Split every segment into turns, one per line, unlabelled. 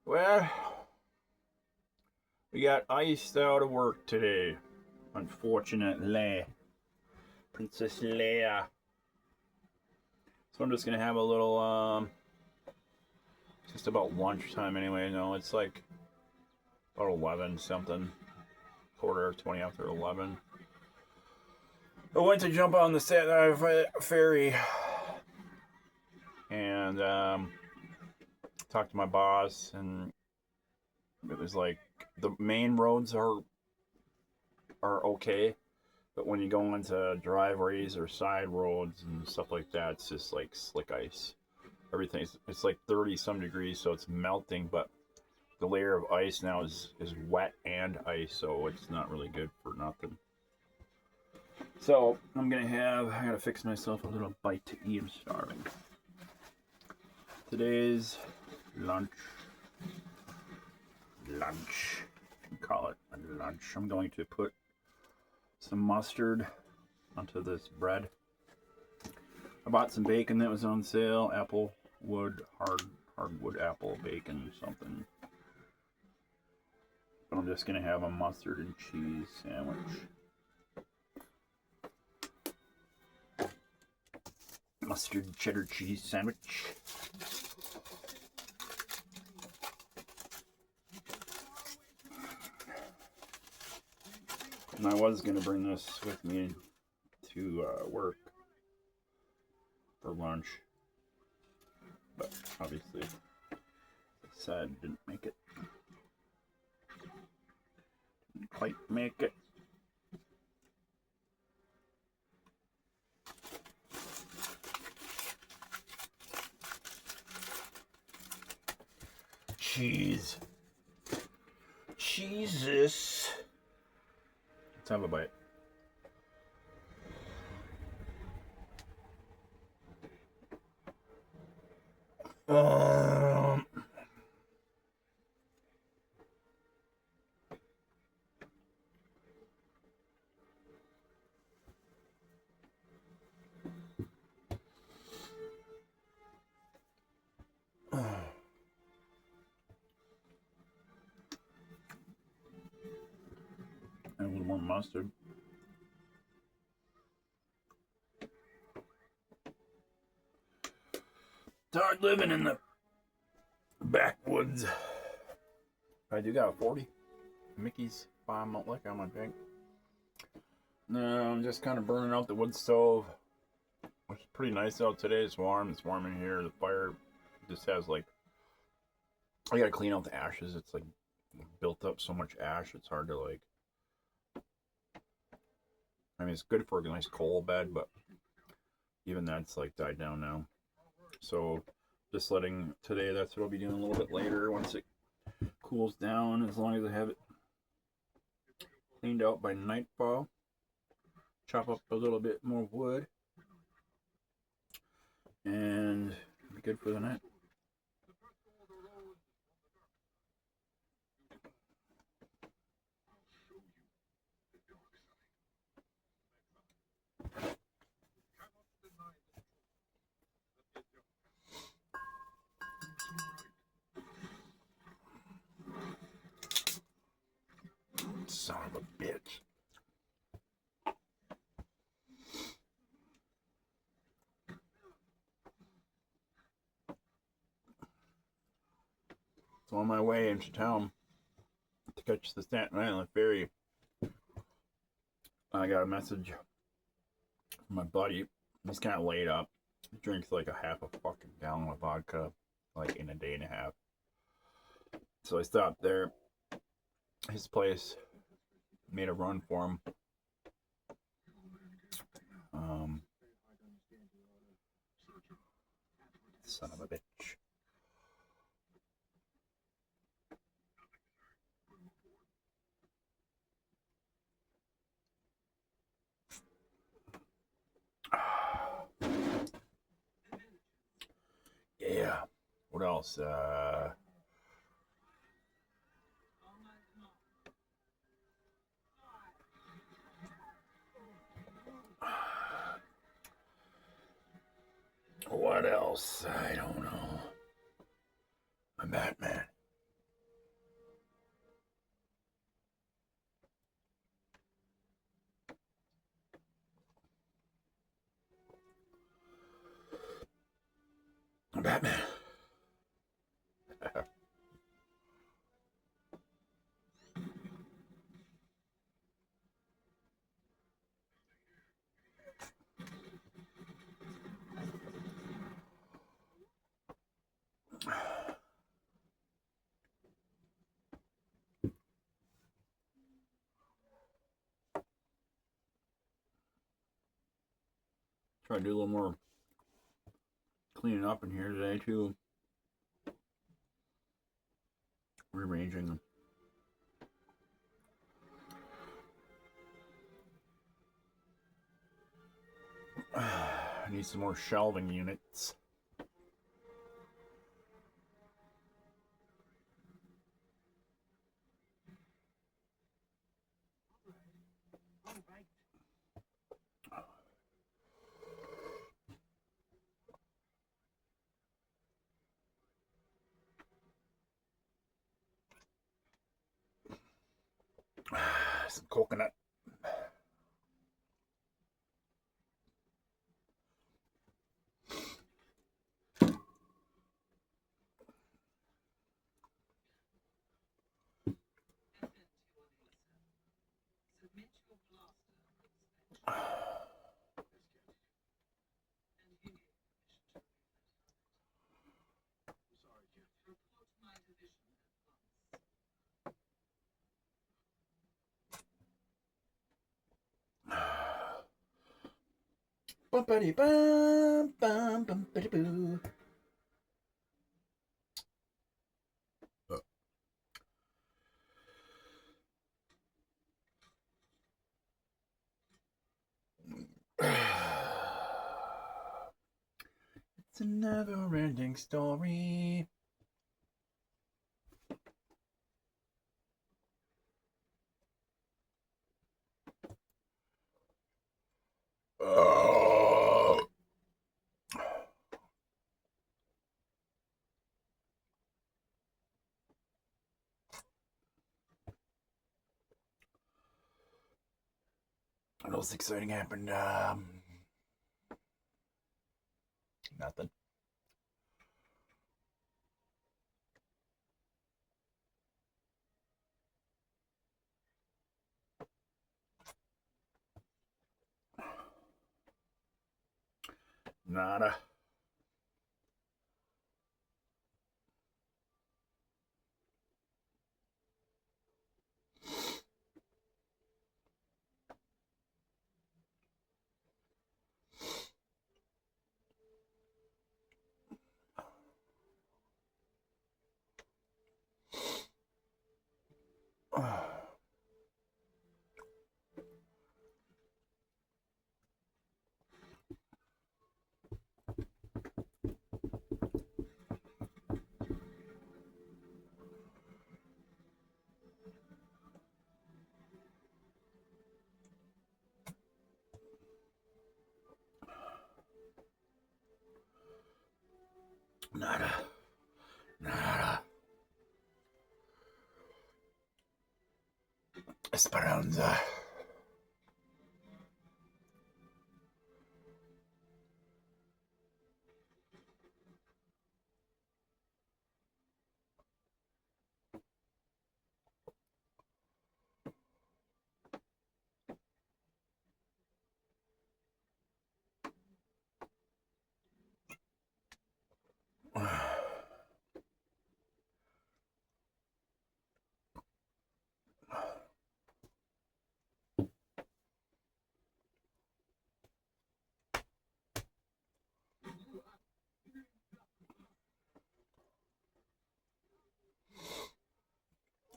Well, we got iced out of work today. Unfortunately, Princess Leia. So I'm just gonna have a little just about lunchtime anyway. No, it's like about 11 something, quarter 20 after 11. I went to jump on the ferry and talked to my boss, and it was like the main roads are okay, but when you go into driveways or side roads and stuff like that, it's just like slick ice. Everything's it's like 30 some degrees, so it's melting, but the layer of ice now is wet and ice, so it's not really good for nothing. So I gotta fix myself a little bite to eat. I'm starving. Today's lunch. Lunch. You can call it a lunch. I'm going to put some mustard onto this bread. I bought some bacon that was on sale. Apple wood, hardwood apple bacon something. But I'm just gonna have a mustard and cheese sandwich. Mustard cheddar cheese sandwich. And I was gonna bring this with me to work for lunch, but obviously I said didn't make it. Didn't quite make it. Cheese. Jesus. Let's have a bite. Um, and a little more mustard. It's hard living in the backwoods. I do got a 40 Mickey's bomb lick on my drink. No, I'm just kind of burning out the wood stove. It's pretty nice out today. It's warm. It's warm in here. The fire just has like I gotta clean out the ashes. It's like built up so much ash. It's hard to like. I mean, it's good for a nice coal bed, but even that's like died down now. So just letting today. That's what I'll be doing a little bit later once it cools down. As long as I have it cleaned out by nightfall. Chop up a little bit more wood, and be good for the night. Son of a bitch. So on my way into town to catch the Staten Island ferry, I got a message from my buddy. He's kind of laid up. He drinks like a half a fucking gallon of vodka, like in a day and a half. So I stopped there. His place made a run for him. Um, Son of a bitch. Yeah. What else? What else? I don't know. I'm Batman. Try to do a little more cleaning up in here today too. Rearranging them. I need some more shelving units. Some coconut. Bum-ba-dee-bum, bum-bum-ba-dee-boo. It's a never-ending story. What else exciting happened? Nothing. Nada. Nada. Nada. Esperanza.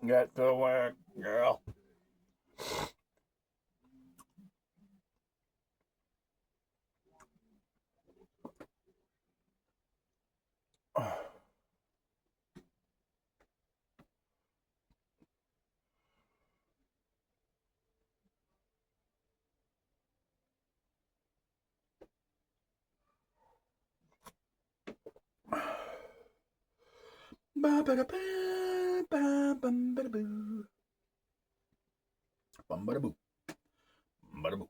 Get to work, girl. Ba-ba-da-ba-ba-bum-ba-da-boo. Bum-ba-da-boo. Bum-ba-da-boo.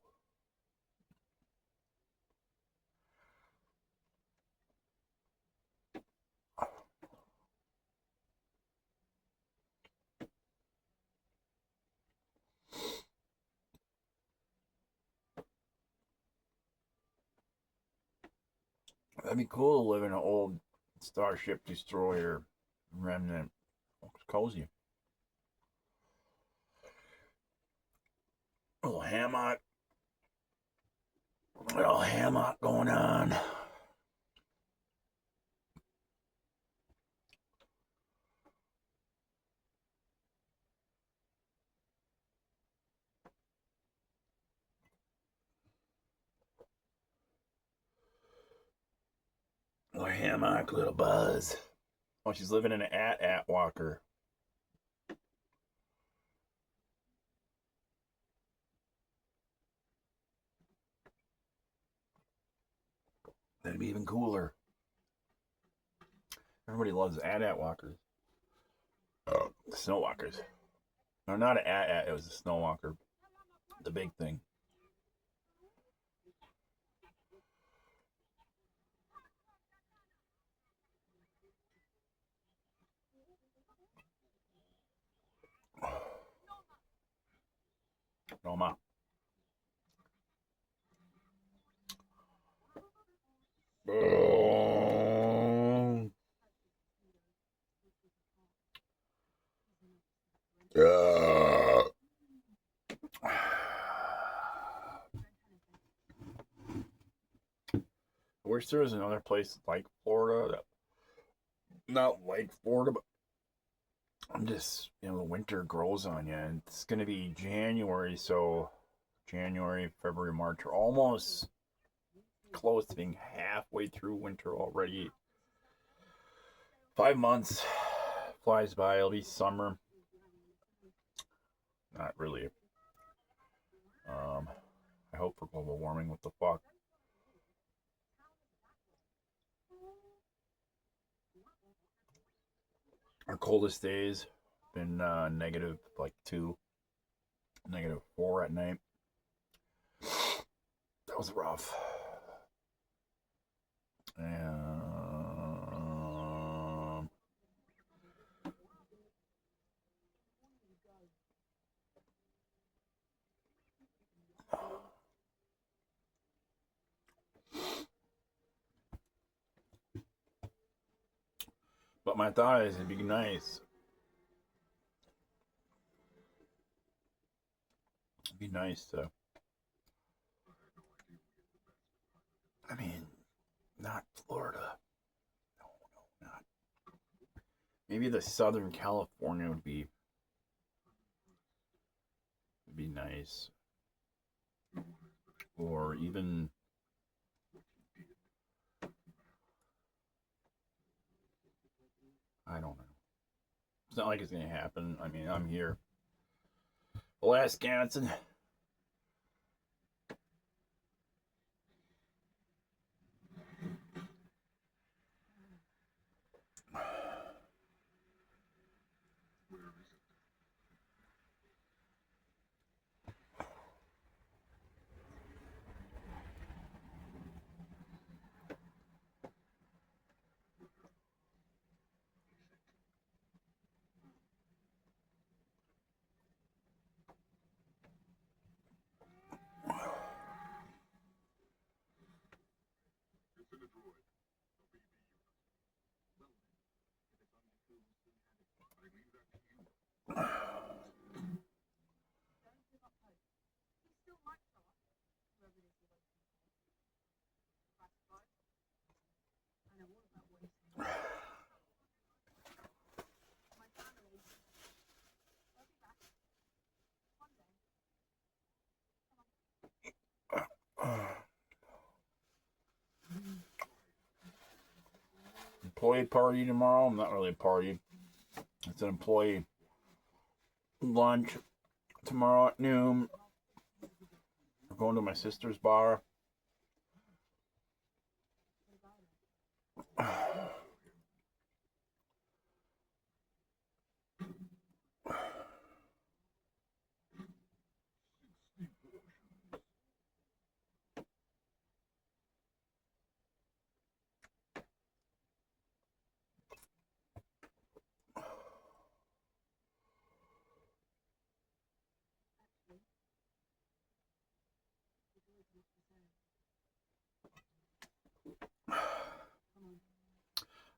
That'd be cool to live in an old Starship Destroyer remnant. Looks cozy. A little hammock. little hammock going on. Little hammock, little Buzz. Oh, she's living in an at walker. That'd be even cooler. Everybody loves at walkers. Snow walkers. No, not an at, it was a snow walker. The big thing. Roma. I wish there was another place like Florida that, not like Florida, but I'm just, the winter grows on you, and it's going to be January, so January, February, March are almost close to being halfway through winter already. 5 months flies by. It'll be summer. Not really. I hope for global warming. What the fuck? Our coldest days been negative like 2, -4 at night. That was rough. But my thought is it'd be nice. It'd be nice to, I mean, not Florida. No, not. Maybe the Southern California would be nice. Or even I don't know. It's not like it's gonna happen. I mean, I'm here. Wisconsin. Employee party tomorrow. Not really a party. It's an employee lunch tomorrow at noon. We're going to my sister's bar.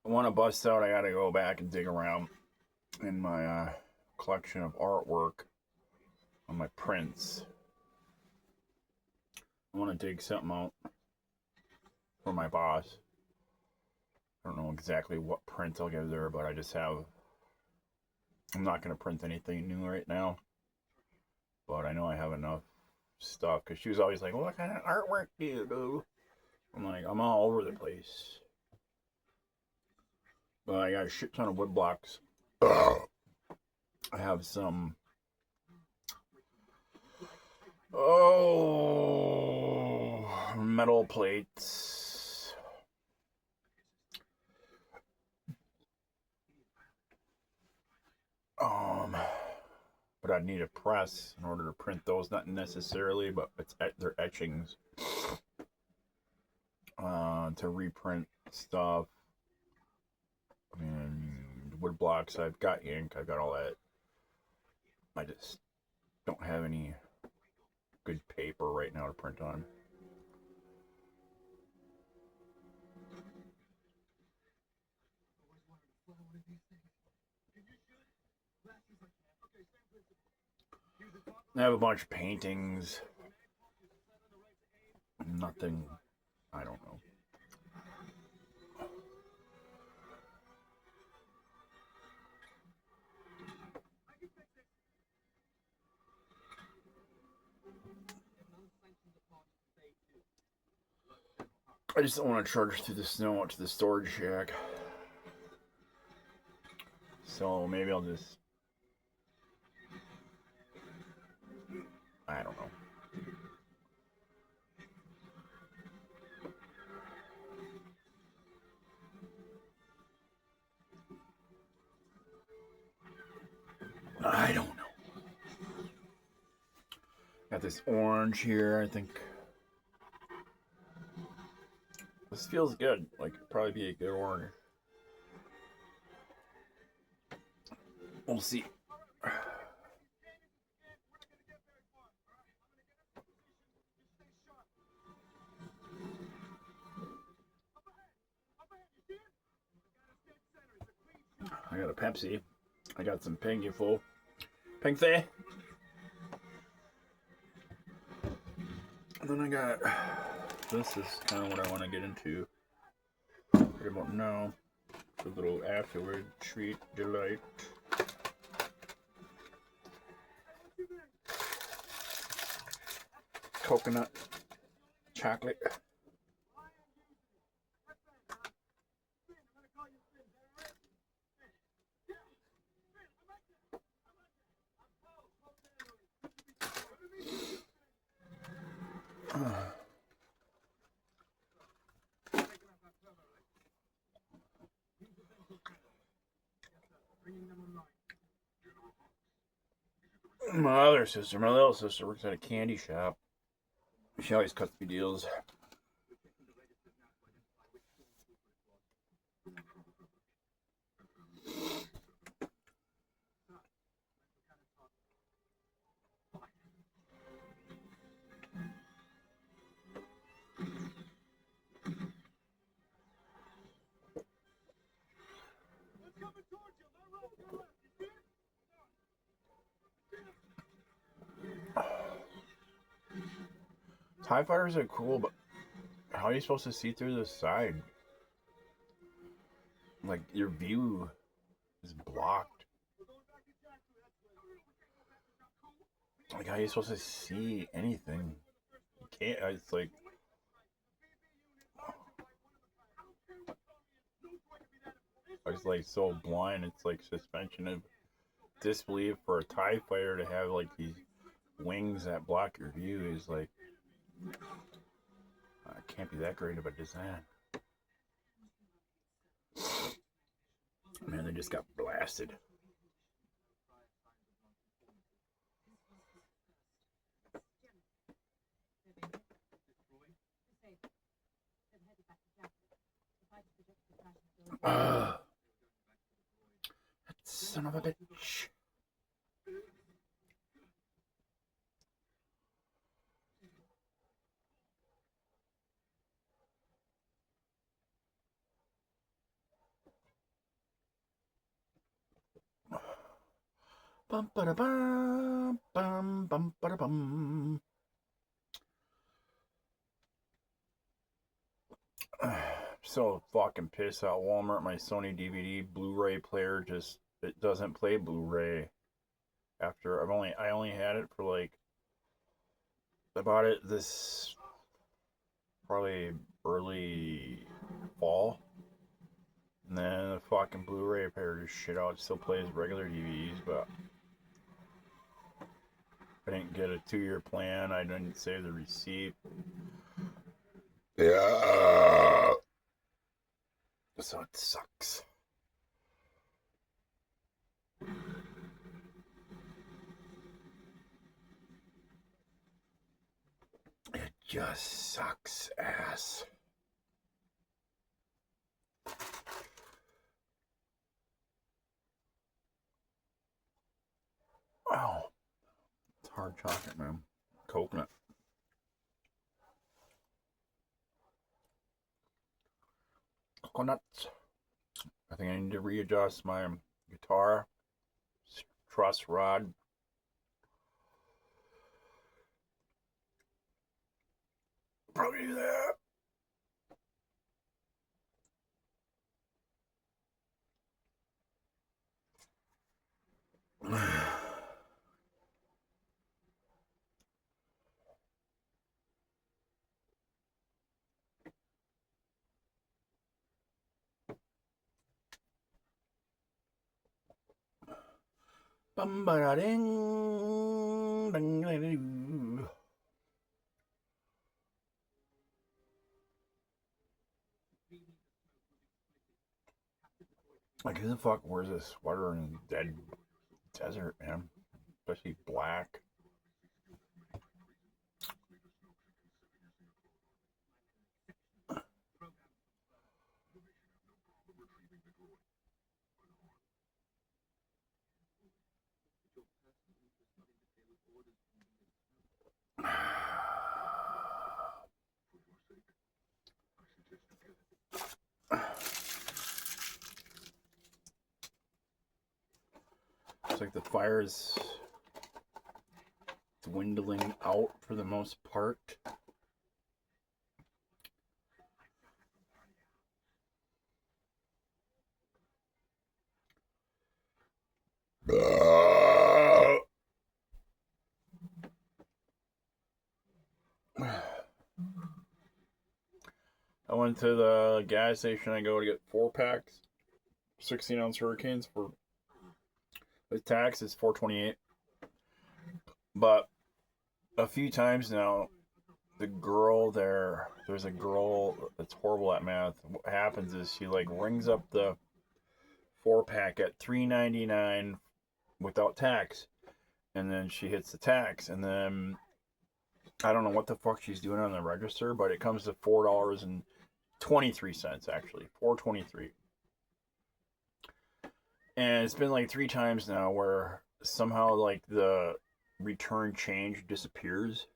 I want to bust out. I got to go back and dig around in my collection of artwork on my prints. I want to dig something out for my boss. I don't know exactly what print I'll give there, but I just have. I'm not going to print anything new right now, but I know I have enough stuff because she was always like, "What kind of artwork do you do?" I'm like, I'm all over the place. But I got a shit ton of wood blocks. I have some. Oh, metal plates. But I'd need a press in order to print those. Not necessarily, but they're etchings to reprint stuff. I mean, wood blocks. I've got ink. I've got all that. I just don't have any good paper right now to print on. I have a bunch of paintings. Nothing. I don't know. I just don't want to charge through the snow out to the storage shack. So maybe I'll just. I don't know. I don't know. Got this orange here, I think. This feels good. Like, it'd probably be a good orange. We'll see. I got a Pepsi. I got some Pinky Full. Pinky. And then I got. This is kind of what I want to get into. Right about now. A little afterward treat delight. Coconut chocolate. My other sister, my little sister, works at a candy shop. She always cuts me deals. TIE fighters are cool, but how are you supposed to see through the side? Like, your view is blocked. Like, how are you supposed to see anything? You can't. It's like. I was like so blind. It's like suspension of disbelief for a TIE fighter to have like these wings that block your view is like. Can't be that great of a design. Man, they just got blasted. That son of a bitch. Bum ba da bum bum bum ba da bum. So fucking pissed at Walmart. My Sony DVD Blu-ray player just it doesn't play Blu-ray. After I only had it for like I bought it this probably early fall, and then the fucking Blu-ray player just shit out. It still plays regular DVDs, but I didn't get a 2-year plan. I didn't save the receipt. Yeah. So it sucks. It just sucks ass. Wow. It's hard chocolate, man. Coconut. Coconuts. I think I need to readjust my guitar truss rod. Probably do that. Bum ba da ding, ding, ding, ding. Like, who the fuck wears a sweater in the dead desert, man? Especially black. It's like the fire's dwindling out for the most part. I went to the gas station. I go to get 4-packs, 16-ounce Hurricanes for the tax is $4.28. But a few times now, there's a girl that's horrible at math. What happens is she like rings up the 4-pack at $3.99 without tax, and then she hits the tax, and then I don't know what the fuck she's doing on the register, but it comes to $4.23 actually, $4.23. And it's been like 3 times now where somehow like the return change disappears,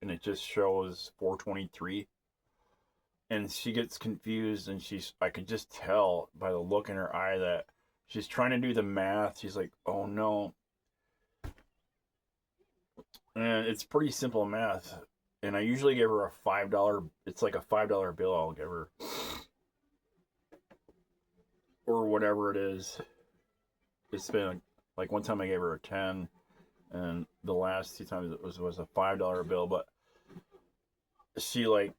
and it just shows 4.23. And she gets confused, and I could just tell by the look in her eye that she's trying to do the math. She's like, oh no. And it's pretty simple math. And I usually give her a $5, it's like a $5 bill I'll give her. Or whatever it is. It's been like one time I gave her a 10, and the last 2 times it was a $5 bill, but she like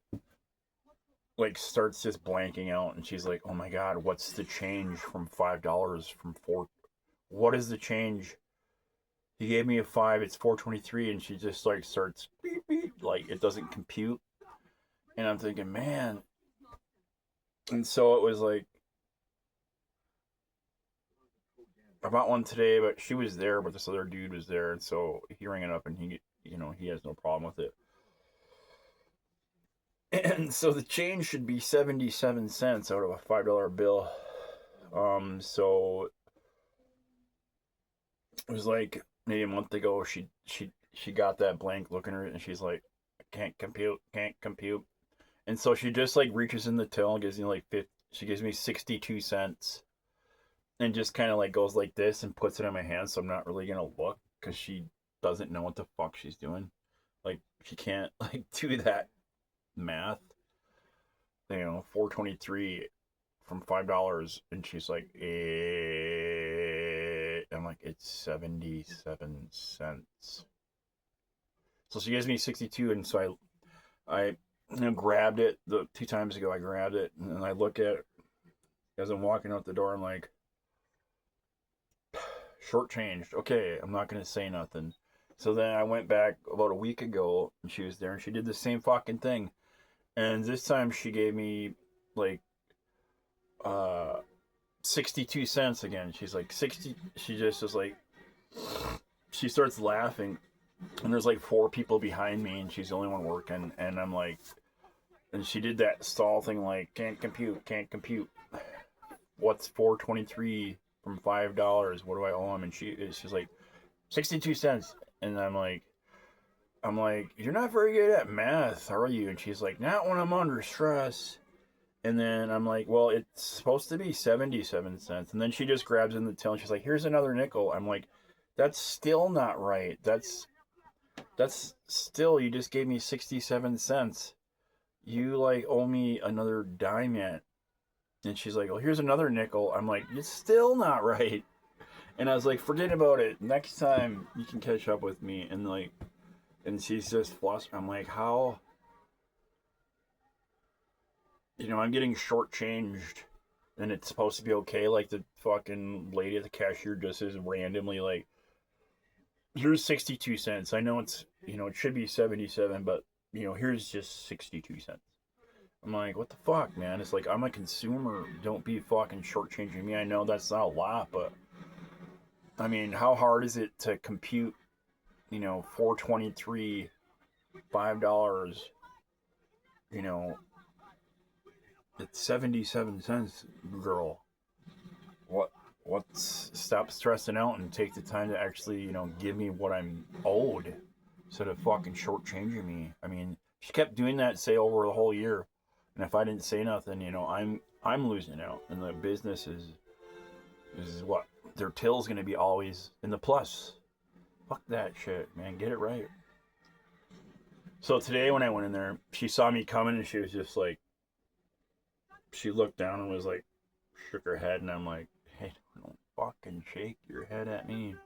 starts just blanking out, and she's like, oh my god, what's the change from $5 from 4? What is the change? He gave me a 5, it's 4.23, and she just like starts beep beep, like it doesn't compute. And I'm thinking, man. And so it was like, I bought one today, but she was there, but this other dude was there, and so he rang it up, and he has no problem with it. And so the change should be 77 cents out of a $5 bill. So it was like maybe a month ago. She got that blank look in her, and she's like, can't compute. And so she just like reaches in the till and gives me like she gives me 62 cents, and just kind of like goes like this and puts it in my hand. So I'm not really gonna look because she doesn't know what the fuck she's doing. Like she can't like do that math. 4.23 from $5, and she's like, I'm like, it's 77 cents. So she gives me 62, and so I grabbed it the 2 times ago. I grabbed it, and I look at it as I'm walking out the door. I'm like, shortchanged. Okay, I'm not gonna say nothing. So then I went back about a week ago, and she was there, and she did the same fucking thing. And this time she gave me like uh 62 cents again. She's like 60. She just is like, she starts laughing, and there's like 4 people behind me, and she's the only one working. And I'm like, and she did that stall thing, like, can't compute. What's 4.23 from $5? What do I owe him? And she's like, 62 cents. And I'm like, you're not very good at math, are you? And she's like, not when I'm under stress. And then I'm like, well, it's supposed to be 77 cents. And then she just grabs in the till, and she's like, here's another nickel. I'm like, that's still not right. That's still, you just gave me 67 cents. You like owe me another dime yet. And she's like, well, here's another nickel. I'm like, it's still not right. And I was like, forget about it. Next time you can catch up with me. And like, and she's just flustered. I'm like, how? I'm getting shortchanged, and it's supposed to be okay. Like, the fucking lady at the cashier just is randomly like, here's 62 cents. I know it's, it should be 77, but, here's just 62 cents. I'm like, what the fuck, man? It's like, I'm a consumer. Don't be fucking shortchanging me. I know that's not a lot, but I mean, how hard is it to compute, 4.23, $5, it's 77 cents, girl. Stop stressing out and take the time to actually, give me what I'm owed instead of fucking shortchanging me. I mean, she kept doing that, say, over the whole year. And if I didn't say nothing, I'm losing out. And the business is what? Their till's going to be always in the plus. Fuck that shit, man. Get it right. So today when I went in there, she saw me coming, and she was just like, she looked down and was like, shook her head, and I'm like, hey, don't fucking shake your head at me.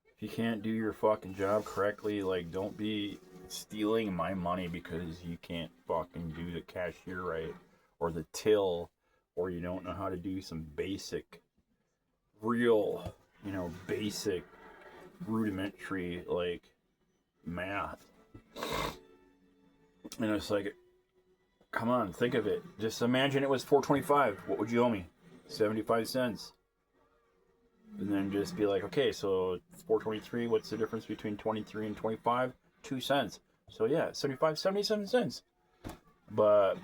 If you can't do your fucking job correctly, like, don't be stealing my money because you can't fucking do the cashier right, or the till, or you don't know how to do some basic, real, basic, rudimentary, like, math. And it's like, come on, think of it. Just imagine it was 4.25. What would you owe me? 75 cents. And then just be like, okay, so 4.23, what's the difference between 23 and 25? 2 cents. So yeah, 77 cents. But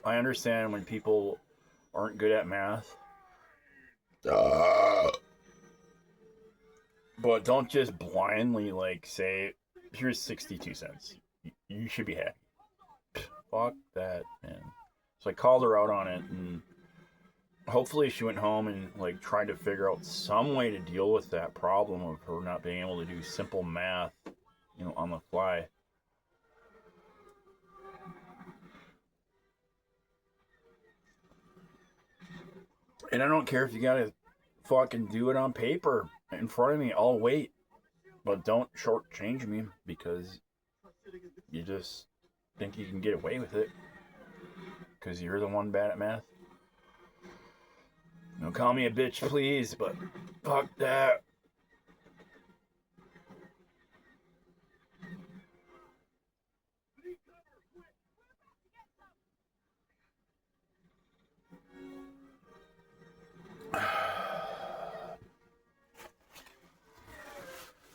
I understand when people aren't good at math. But don't just blindly, like, say, here's 62 cents. You should be happy. Fuck that, man. So I called her out on it, and hopefully she went home and, like, tried to figure out some way to deal with that problem of her not being able to do simple math, on the fly. And I don't care if you gotta fucking do it on paper in front of me. I'll wait. But don't shortchange me because you just think you can get away with it because you're the one bad at math. Don't call me a bitch, please, but fuck that.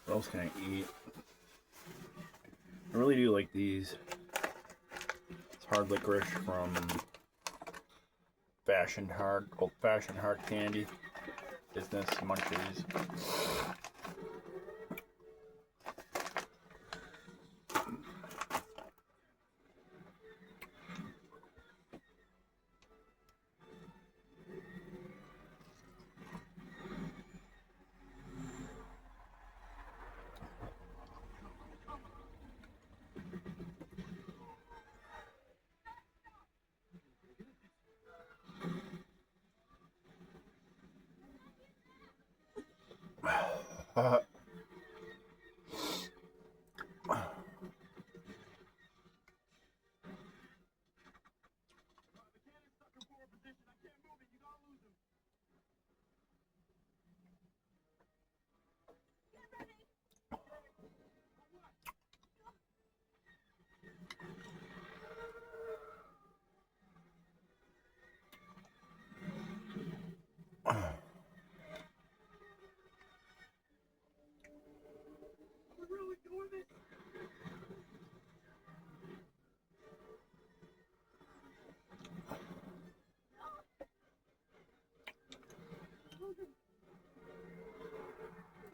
What else can I eat? I really do like these. It's hard licorice from old-fashioned hard candy business munchies.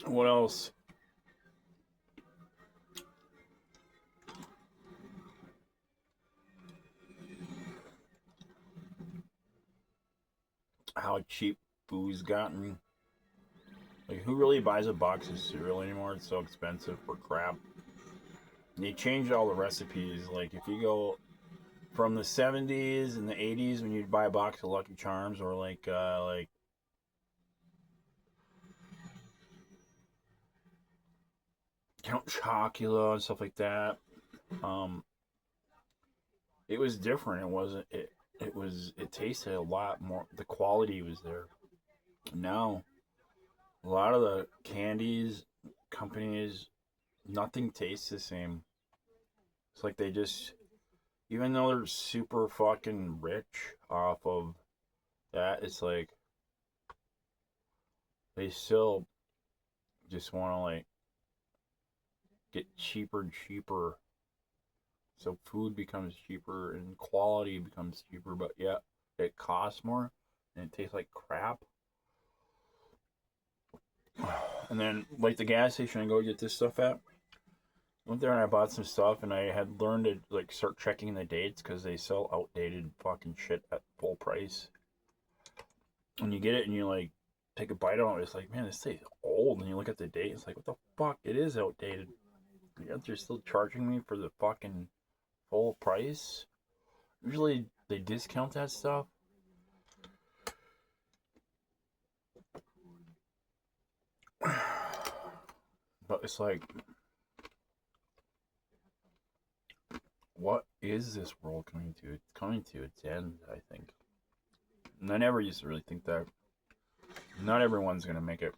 What else? How cheap food's gotten. Like, who really buys a box of cereal anymore? It's so expensive for crap. They changed all the recipes. Like, if you go from the 70s and the 80s when you'd buy a box of Lucky Charms, or like Count Chocula and stuff like that. Um, it was different. It wasn't. It tasted a lot more. The quality was there. Now, a lot of the candies companies, nothing tastes the same. It's like they just, even though they're super fucking rich off of that, it's like they still just want to like get cheaper and cheaper. So food becomes cheaper and quality becomes cheaper, but yeah, it costs more and it tastes like crap. And then, like the gas station I go get this stuff at, went there and I bought some stuff, and I had learned to like start checking the dates because they sell outdated fucking shit at full price. When you get it and you like take a bite of it, it's like, man, this tastes old. And you look at the date, it's like, what the fuck? It is outdated. Yet they're still charging me for the fucking full price. Usually they discount that stuff. But it's like, what is this world coming to? It's coming to its end, I think. And I never used to really think that. Not everyone's gonna make it.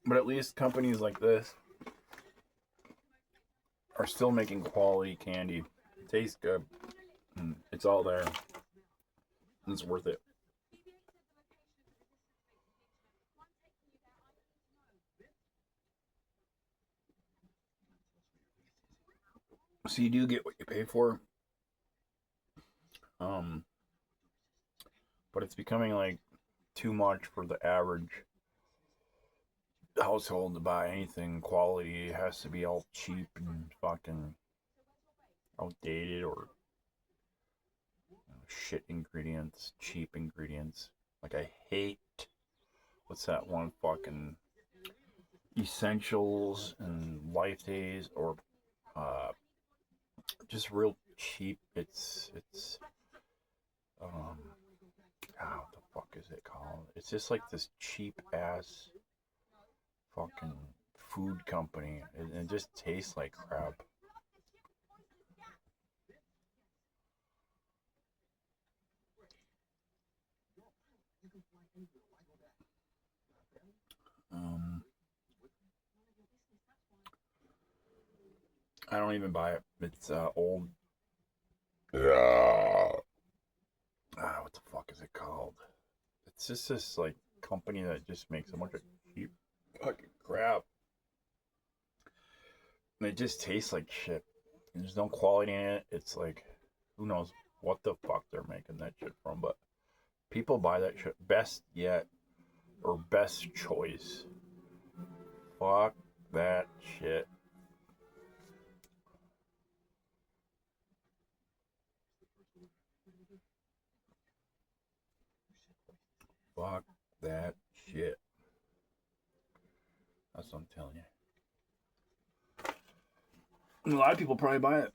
But at least companies like this are still making quality candy. It tastes good. It's all there. It's worth it. So you do get what you pay for. Um, but it's becoming like too much for the average household to buy anything quality. It has to be all cheap and fucking outdated, or shit ingredients, cheap ingredients. Like, I hate, what's that one fucking Essentials and Life Days, or uh just real cheap. It's um what the fuck is it called? It's just like this cheap ass fucking food company. It just tastes like crap. Um, I don't even buy it. It's old. Yeah. What the fuck is it called? It's just this like company that just makes a bunch of cheap fucking crap. And it just tastes like shit. There's no quality in it. It's like, who knows what the fuck they're making that shit from, but people buy that shit. Best yet, or best choice. Fuck that shit. house, I'm telling you. A lot of people probably buy it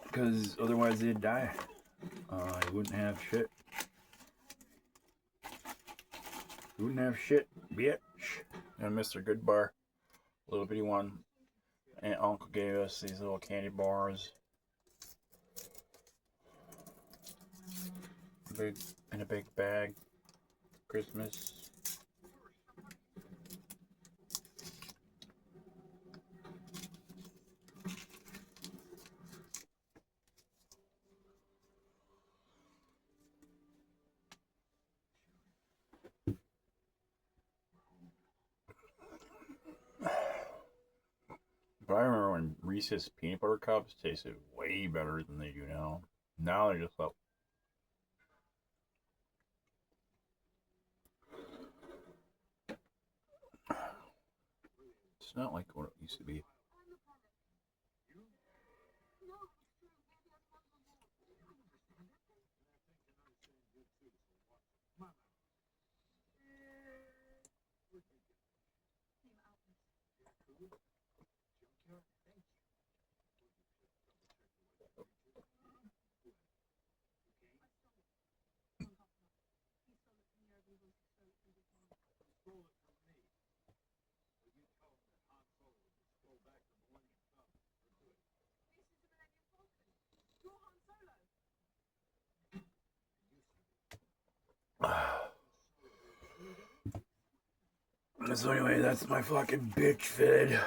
because otherwise they'd die. You wouldn't have shit. You wouldn't have shit, bitch. And Mr. Good Bar, little bitty one. Aunt Uncle gave us these little candy bars. Big in a big bag. Christmas. But I remember when Reese's peanut butter cups tasted way better than they do now. Now they're just like, it's not like what it used to be. So anyway, that's my fucking bitch vid.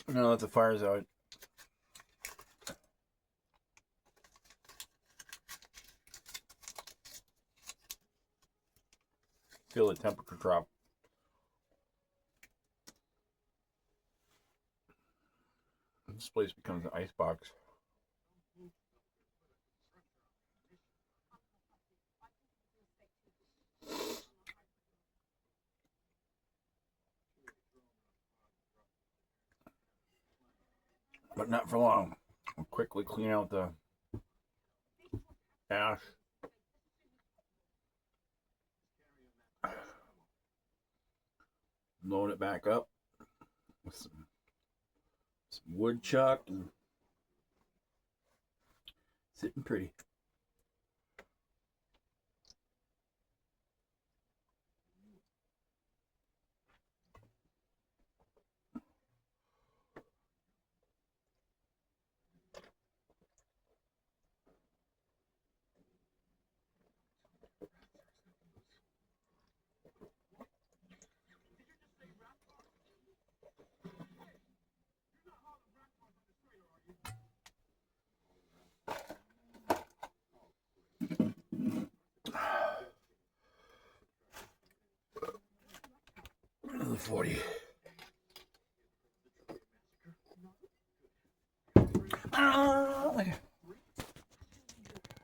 Now that the fire's out. Feel the temperature drop. This place becomes an icebox. But not for long. I'll quickly clean out the ash. Load it back up with some wood chuck and sitting pretty. Another 40.